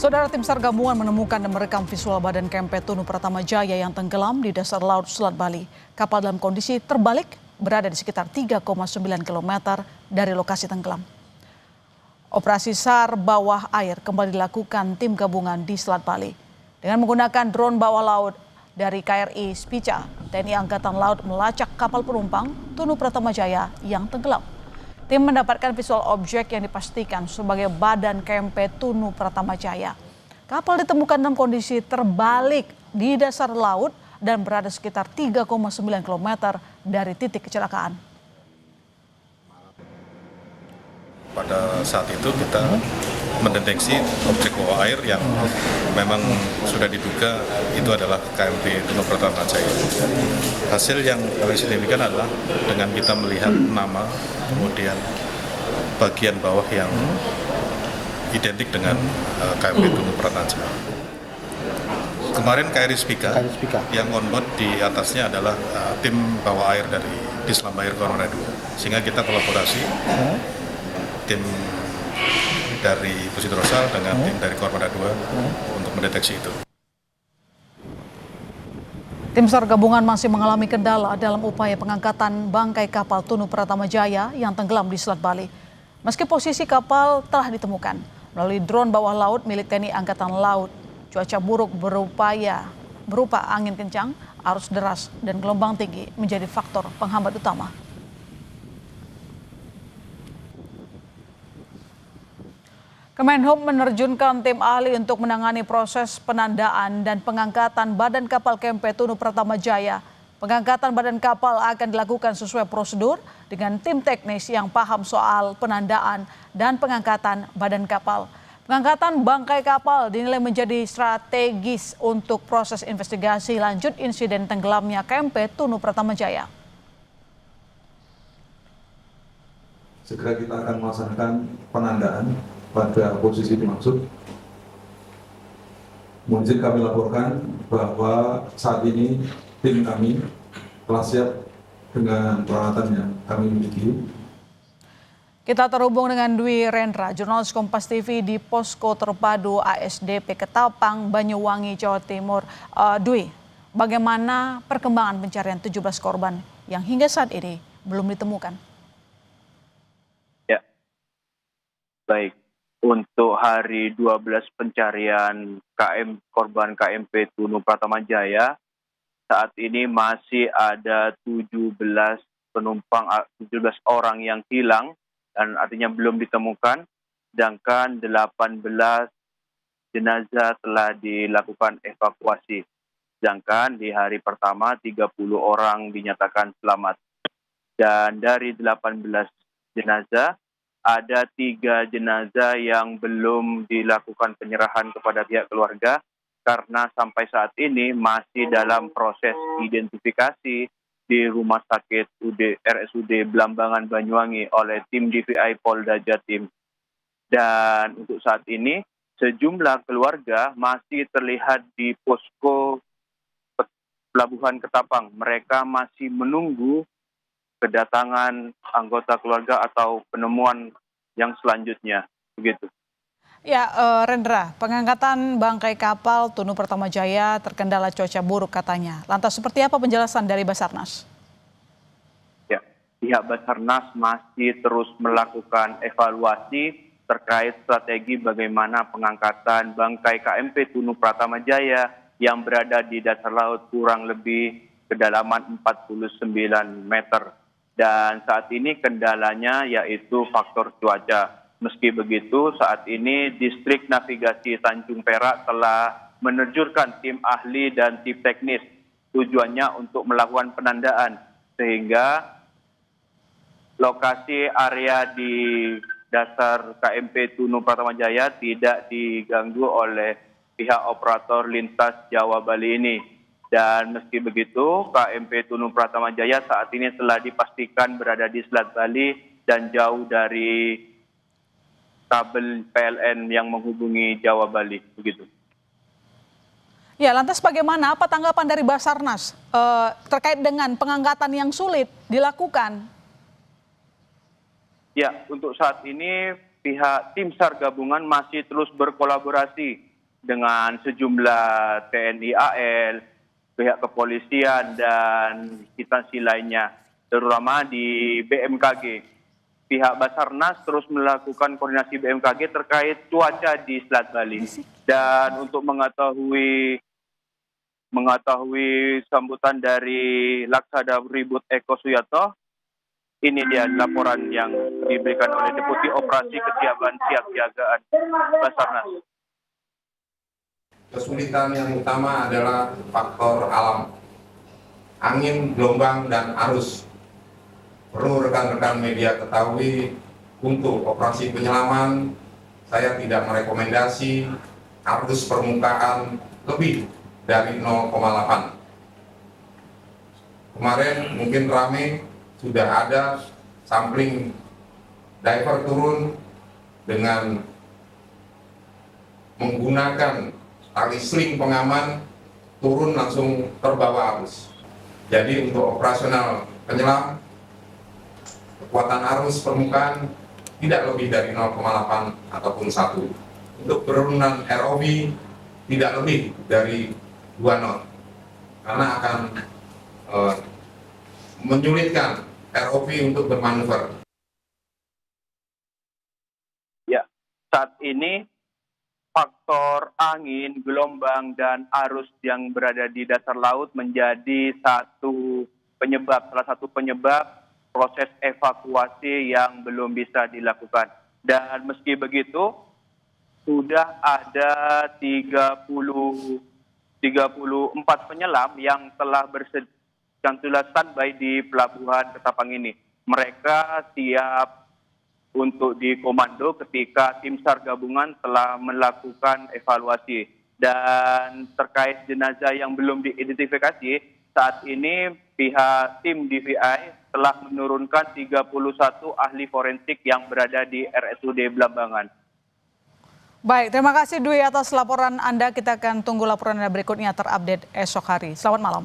Saudara, tim SAR gabungan menemukan dan merekam visual badan KMP Tunu Pratama Jaya yang tenggelam di dasar laut Selat Bali. Kapal dalam kondisi terbalik berada di sekitar 3,9 km dari lokasi tenggelam. Operasi SAR bawah air kembali dilakukan tim gabungan di Selat Bali. Dengan menggunakan drone bawah laut dari KRI Spica, TNI Angkatan Laut melacak kapal penumpang Tunu Pratama Jaya yang tenggelam. Tim mendapatkan visual objek yang dipastikan sebagai badan KMP Tunu Pratama Jaya. Kapal ditemukan dalam kondisi terbalik di dasar laut dan berada sekitar 3,9 km dari titik kecelakaan. Pada saat itu kita mendeteksi objek bawah air yang memang sudah diduga itu adalah KMP Tunu Pratama Jaya. Hasil yang paling signifikan adalah dengan kita melihat nama, kemudian bagian bawah yang identik dengan KMP Tunu Pratama Jaya. Kemarin KRI Spica yang on board di atasnya adalah tim bawah air dari Dislambair Kormada 2. Sehingga kita kolaborasi tim dari Pusit Rosal dengan tim dari Kormada 2 untuk mendeteksi itu. Tim SAR gabungan masih mengalami kendala dalam upaya pengangkatan bangkai kapal Tunu Pratama Jaya yang tenggelam di Selat Bali. Meski posisi kapal telah ditemukan melalui drone bawah laut milik TNI Angkatan Laut, cuaca buruk berupa angin kencang, arus deras, dan gelombang tinggi menjadi faktor penghambat utama. Kemenhub menerjunkan tim ahli untuk menangani proses penandaan dan pengangkatan badan kapal KMP Tunu Pratama Jaya. Pengangkatan badan kapal akan dilakukan sesuai prosedur dengan tim teknis yang paham soal penandaan dan pengangkatan badan kapal. Pengangkatan bangkai kapal dinilai menjadi strategis untuk proses investigasi lanjut insiden tenggelamnya KMP Tunu Pratama Jaya. Segera kita akan melaksanakan penandaan pada posisi dimaksud. Mohon kami laporkan bahwa saat ini tim kami telah siap dengan peralatan yang kami miliki. Kita terhubung dengan Dwi Rendra, jurnalis Kompas TV di Posko Terpadu ASDP Ketapang, Banyuwangi, Jawa Timur. Dwi, bagaimana perkembangan pencarian 17 korban yang hingga saat ini belum ditemukan? Ya, baik. Untuk hari 12 pencarian korban KMP Tunu Pratama Jaya, saat ini masih ada 17 orang yang hilang dan artinya belum ditemukan, sedangkan 18 jenazah telah dilakukan evakuasi. Sedangkan di hari pertama 30 orang dinyatakan selamat. Dan dari 18 jenazah, ada 3 jenazah yang belum dilakukan penyerahan kepada pihak keluarga karena sampai saat ini masih dalam proses identifikasi di Rumah Sakit RSUD Blambangan Banyuwangi oleh tim DVI Polda Jatim. Dan untuk saat ini sejumlah keluarga masih terlihat di posko Pelabuhan Ketapang. Mereka masih menunggu kedatangan anggota keluarga atau penemuan yang selanjutnya, begitu. Ya, Rendra, pengangkatan bangkai kapal Tunu Pratama Jaya terkendala cuaca buruk katanya. Lantas seperti apa penjelasan dari Basarnas? Ya, pihak Basarnas masih terus melakukan evaluasi terkait strategi bagaimana pengangkatan bangkai KMP Tunu Pratama Jaya yang berada di dasar laut kurang lebih kedalaman 49 meter. Dan saat ini kendalanya yaitu faktor cuaca. Meski begitu, saat ini Distrik Navigasi Tanjung Perak telah menerjunkan tim ahli dan tim teknis. Tujuannya untuk melakukan penandaan, sehingga lokasi area di dasar KMP Tunu Pratama Jaya tidak diganggu oleh pihak operator lintas Jawa Bali ini. Dan meski begitu, KMP Tunu Pratama Jaya saat ini telah dipastikan berada di Selat Bali dan jauh dari kabel PLN yang menghubungi Jawa Bali, begitu. Ya, lantas bagaimana? Apa tanggapan dari Basarnas terkait dengan pengangkatan yang sulit dilakukan? Ya, untuk saat ini pihak tim SAR gabungan masih terus berkolaborasi dengan sejumlah TNI AL, pihak kepolisian, dan instansi lainnya, terutama di BMKG. Pihak Basarnas terus melakukan koordinasi BMKG terkait cuaca di Selat Bali. Dan untuk mengetahui sambutan dari Laksada Ribut Eko Suyato, ini dia laporan yang diberikan oleh Deputi Operasi Kesiapan Siapsiagaan Basarnas. Kesulitan yang utama adalah faktor alam, angin, gelombang, dan arus. Perlu rekan-rekan media ketahui, untuk operasi penyelaman, saya tidak merekomendasi arus permukaan lebih dari 0,8. Kemarin mungkin ramai, sudah ada sampling diver turun dengan menggunakan tali sling pengaman, turun langsung terbawa arus. Jadi untuk operasional penyelam, kekuatan arus permukaan tidak lebih dari 0,8 ataupun 1. Untuk penurunan ROV tidak lebih dari 2 knot, karena akan menyulitkan ROV untuk bermanuver. Ya, saat ini faktor angin, gelombang, dan arus yang berada di dasar laut menjadi salah satu penyebab proses evakuasi yang belum bisa dilakukan. Dan meski begitu, sudah ada 34 penyelam yang telah standby di Pelabuhan Ketapang ini. Mereka siap untuk dikomando ketika tim SAR gabungan telah melakukan evaluasi. Dan terkait jenazah yang belum diidentifikasi, saat ini pihak tim DVI telah menurunkan 31 ahli forensik yang berada di RSUD Blambangan. Baik, terima kasih Dwi atas laporan Anda. Kita akan tunggu laporan Anda berikutnya terupdate esok hari. Selamat malam.